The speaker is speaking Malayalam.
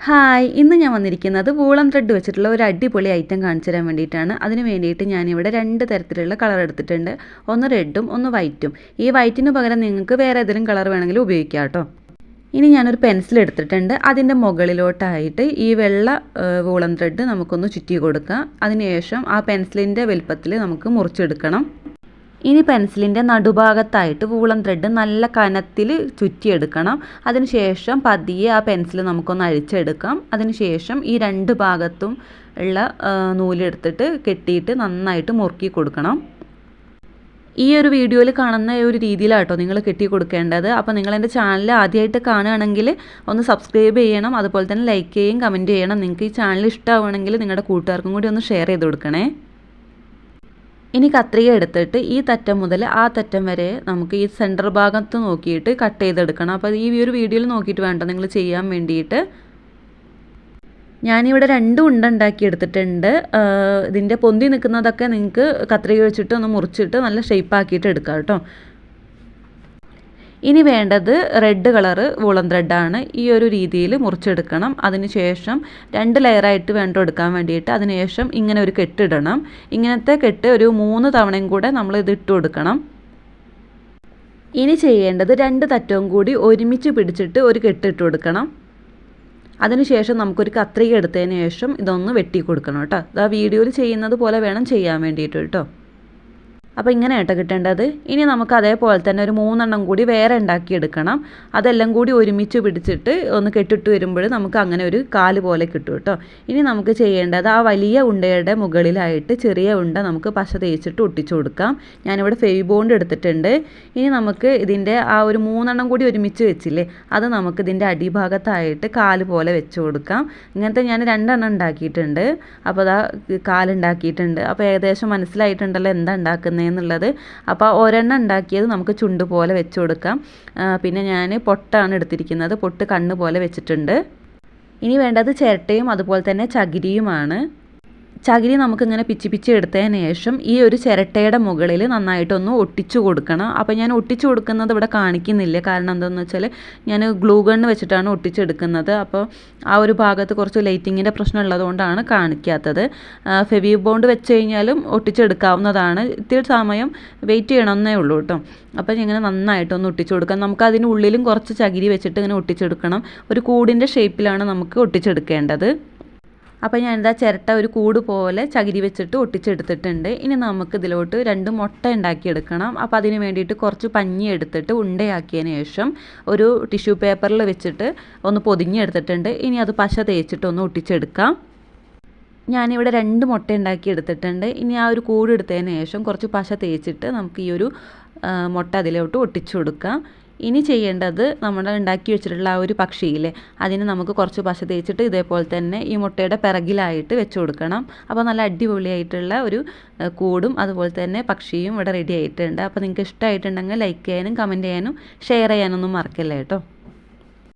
ഹായ്, ഇന്ന് ഞാൻ വന്നിരിക്കുന്നത് വൂളൻ ത്രെഡ് വെച്ചിട്ടുള്ള ഒരു അടിപൊളി ഐറ്റം കാണിച്ചു തരാൻ വേണ്ടിയിട്ടാണ്. അതിന് വേണ്ടിയിട്ട് ഞാനിവിടെ 2 തരത്തിലുള്ള കളർ എടുത്തിട്ടുണ്ട്. ഒന്ന് റെഡും ഒന്ന് വൈറ്റും. ഈ വൈറ്റിന് പകരം നിങ്ങൾക്ക് വേറെ ഏതെങ്കിലും കളർ വേണമെങ്കിലും ഉപയോഗിക്കാം കേട്ടോ. ഇനി ഞാനൊരു പെൻസിൽ എടുത്തിട്ടുണ്ട്. അതിൻ്റെ മുകളിലോട്ടായിട്ട് ഈ വെള്ള വൂളൻ ത്രെഡ് നമുക്കൊന്ന് ചുറ്റി കൊടുക്കാം. അതിനുശേഷം ആ പെൻസിലിൻ്റെ വലുപ്പത്തിൽ നമുക്ക് മുറിച്ചെടുക്കണം. ഇനി പെൻസിലിൻ്റെ നടുഭാഗത്തായിട്ട് വൂളൻ ത്രെഡ് നല്ല കനത്തിൽ ചുറ്റിയെടുക്കണം. അതിനുശേഷം പതിയെ ആ പെൻസിൽ നമുക്കൊന്ന് അഴിച്ചെടുക്കാം. അതിനുശേഷം ഈ 2 ഭാഗത്തും ഉള്ള നൂലെടുത്തിട്ട് കെട്ടിയിട്ട് നന്നായിട്ട് മുറുക്കി കൊടുക്കണം. ഈ ഒരു വീഡിയോയിൽ കാണുന്ന ഒരു രീതിയിലാട്ടോ നിങ്ങൾ കെട്ടി കൊടുക്കേണ്ടത്. അപ്പോൾ നിങ്ങൾ എൻ്റെ ചാനൽ ആദ്യമായിട്ട് കാണുകയാണെങ്കിൽ ഒന്ന് സബ്സ്ക്രൈബ് ചെയ്യണം. അതുപോലെ തന്നെ ലൈക്ക് ചെയ്യുകയും കമൻറ്റ് ചെയ്യണം. നിങ്ങൾക്ക് ഈ ചാനൽ ഇഷ്ടമാവുകയാണെങ്കിൽ നിങ്ങളുടെ കൂട്ടുകാർക്കും കൂടി ഒന്ന് ഷെയർ ചെയ്ത് കൊടുക്കണേ. ഇനി കത്രിക എടുത്തിട്ട് ഈ തറ്റം മുതൽ ആ തറ്റം വരെ നമുക്ക് ഈ സെൻറ്റർ ഭാഗത്ത് നോക്കിയിട്ട് കട്ട് ചെയ്തെടുക്കണം. അപ്പോൾ ഈ ഒരു വീഡിയോയിൽ നോക്കിയിട്ട് വേണ്ട നിങ്ങൾ ചെയ്യാൻ വേണ്ടിയിട്ട്. ഞാനിവിടെ 2 ഉണ്ട ഉണ്ടാക്കി എടുത്തിട്ടുണ്ട്. ഇതിൻ്റെ പൊന്തി നിൽക്കുന്നതൊക്കെ നിങ്ങൾക്ക് കത്രിക വെച്ചിട്ട് ഒന്ന് മുറിച്ചിട്ട് നല്ല ഷേപ്പാക്കിയിട്ട് എടുക്കാം കേട്ടോ. ഇനി വേണ്ടത് റെഡ് കളറ് വൂളൻ ത്രെഡാണ്. ഈ ഒരു രീതിയിൽ മുറിച്ചെടുക്കണം. അതിനുശേഷം 2 ലെയറായിട്ട് വേണ്ട എടുക്കാൻ വേണ്ടിയിട്ട് അതിനുശേഷം ഇങ്ങനെ ഒരു കെട്ടിടണം. ഇങ്ങനത്തെ കെട്ട് ഒരു 3 തവണയും കൂടെ നമ്മൾ ഇത് ഇട്ട് കൊടുക്കണം. ഇനി ചെയ്യേണ്ടത് 2 തറ്റവും കൂടി ഒരുമിച്ച് പിടിച്ചിട്ട് ഒരു കെട്ടിട്ട് കൊടുക്കണം. അതിനുശേഷം നമുക്കൊരു കത്രിക എടുത്തതിന് ശേഷം ഇതൊന്ന് വെട്ടി കൊടുക്കണം കേട്ടോ. അത് ആ വീഡിയോയിൽ ചെയ്യുന്നത് പോലെ വേണം ചെയ്യാൻ വേണ്ടിയിട്ട് കേട്ടോ. അപ്പോൾ ഇങ്ങനെ കേട്ടോ കിട്ടേണ്ടത്. ഇനി നമുക്ക് അതേപോലെ തന്നെ ഒരു 3 എണ്ണം കൂടി വേറെ ഉണ്ടാക്കിയെടുക്കണം. അതെല്ലാം കൂടി ഒരുമിച്ച് പിടിച്ചിട്ട് ഒന്ന് കെട്ടിട്ട് വരുമ്പോൾ നമുക്ക് അങ്ങനെ ഒരു കാല് പോലെ കിട്ടും കേട്ടോ. ഇനി നമുക്ക് ചെയ്യേണ്ടത് ആ വലിയ ഉണ്ടയുടെ മുകളിലായിട്ട് ചെറിയ ഉണ്ട നമുക്ക് പശ തേച്ചിട്ട് ഒട്ടിച്ചു കൊടുക്കാം. ഞാനിവിടെ ഫെവി ബോണ്ട് എടുത്തിട്ടുണ്ട്. ഇനി നമുക്ക് ഇതിൻ്റെ ആ ഒരു 3 എണ്ണം കൂടി ഒരുമിച്ച് വെച്ചില്ലേ, അത് നമുക്ക് ഇതിൻ്റെ അടിഭാഗത്തായിട്ട് കാല് പോലെ വെച്ച് കൊടുക്കാം. ഇങ്ങനത്തെ ഞാൻ 2 എണ്ണം ഉണ്ടാക്കിയിട്ടുണ്ട്. അപ്പോൾ അതാ കാലുണ്ടാക്കിയിട്ടുണ്ട്. അപ്പോൾ ഏകദേശം മനസ്സിലായിട്ടുണ്ടല്ലോ എന്താ ഉണ്ടാക്കുന്നത് എന്നുള്ളത്. അപ്പോൾ ഒരെണ്ണം ഉണ്ടാക്കിയത് നമുക്ക് ചുണ്ട് പോലെ വെച്ച് കൊടുക്കാം. പിന്നെ ഞാൻ പൊട്ടാണ് എടുത്തിരിക്കുന്നത്. പൊട്ട് കണ്ണ് പോലെ വെച്ചിട്ടുണ്ട്. ഇനി വേണ്ടത് ചിരട്ടയും അതുപോലെ തന്നെ ചകിരിയുമാണ്. ചകിരി നമുക്കിങ്ങനെ പിച്ചി എടുത്തതിന് ശേഷം ഈ ഒരു ചിരട്ടയുടെ മുകളിൽ നന്നായിട്ടൊന്ന് ഒട്ടിച്ചു കൊടുക്കണം. അപ്പോൾ ഞാൻ ഒട്ടിച്ചു കൊടുക്കുന്നത് ഇവിടെ കാണിക്കുന്നില്ല. കാരണം എന്താണെന്ന് വെച്ചാൽ ഞാൻ ഗ്ലൂ ഗണ്ണ് വെച്ചിട്ടാണ് ഒട്ടിച്ചെടുക്കുന്നത്. അപ്പോൾ ആ ഒരു ഭാഗത്ത് കുറച്ച് ലൈറ്റിങ്ങിൻ്റെ പ്രശ്നം ഉള്ളതുകൊണ്ടാണ് കാണിക്കാത്തത്. ഫെവി ബോണ്ട് വെച്ച് കഴിഞ്ഞാലും ഒട്ടിച്ചെടുക്കാവുന്നതാണ്. ഇത്തിരി സമയം വെയിറ്റ് ചെയ്യണമെന്നേ ഉള്ളൂ കേട്ടോ. അപ്പോൾ ഇങ്ങനെ നന്നായിട്ടൊന്ന് ഒട്ടിച്ചു കൊടുക്കാം. നമുക്ക് അതിനുള്ളിലും കുറച്ച് ചകിരി വെച്ചിട്ട് ഇങ്ങനെ ഒട്ടിച്ചെടുക്കണം. ഒരു കൂടിൻ്റെ ഷേപ്പിലാണ് നമുക്ക് ഒട്ടിച്ചെടുക്കേണ്ടത്. അപ്പോൾ ഞാനിതാ ചിരട്ട ഒരു കൂട് പോലെ ചകിരി വെച്ചിട്ട് ഒട്ടിച്ചെടുത്തിട്ടുണ്ട്. ഇനി നമുക്ക് ഇതിലോട്ട് 2 മുട്ട ഉണ്ടാക്കിയെടുക്കണം. അപ്പോൾ അതിന് വേണ്ടിയിട്ട് കുറച്ച് പഞ്ഞി എടുത്തിട്ട് ഉണ്ടയാക്കിയതിന് ശേഷം ഒരു ടിഷ്യൂ പേപ്പറിൽ വെച്ചിട്ട് ഒന്ന് പൊതിഞ്ഞെടുത്തിട്ടുണ്ട്. ഇനി അത് പശ തേച്ചിട്ട് ഒന്ന് ഒട്ടിച്ചെടുക്കാം. ഞാനിവിടെ 2 മുട്ട ഉണ്ടാക്കിയെടുത്തിട്ടുണ്ട്. ഇനി ആ ഒരു കൂട് എടുത്തതിന് ശേഷം കുറച്ച് പശ തേച്ചിട്ട് നമുക്ക് ഈ ഒരു മുട്ട അതിലോട്ട് ഒട്ടിച്ചു കൊടുക്കാം. ഇനി ചെയ്യേണ്ടത് നമ്മൾ ഉണ്ടാക്കി വെച്ചിട്ടുള്ള ആ ഒരു പക്ഷിയില്ലേ, അതിന് നമുക്ക് കുറച്ച് പശ തേച്ചിട്ട് ഇതേപോലെ തന്നെ ഈ മുട്ടയുടെ പിറകിലായിട്ട് വെച്ച് കൊടുക്കണം. അപ്പോൾ നല്ല അടിപൊളിയായിട്ടുള്ള ഒരു കൂടും അതുപോലെ തന്നെ പക്ഷിയും ഇവിടെ റെഡി ആയിട്ടുണ്ട്. അപ്പോൾ നിങ്ങൾക്ക് ഇഷ്ടമായിട്ടുണ്ടെങ്കിൽ ലൈക്ക് ചെയ്യാനും കമൻറ്റ് ചെയ്യാനും ഷെയർ ചെയ്യാനൊന്നും മറക്കല്ലേ കേട്ടോ.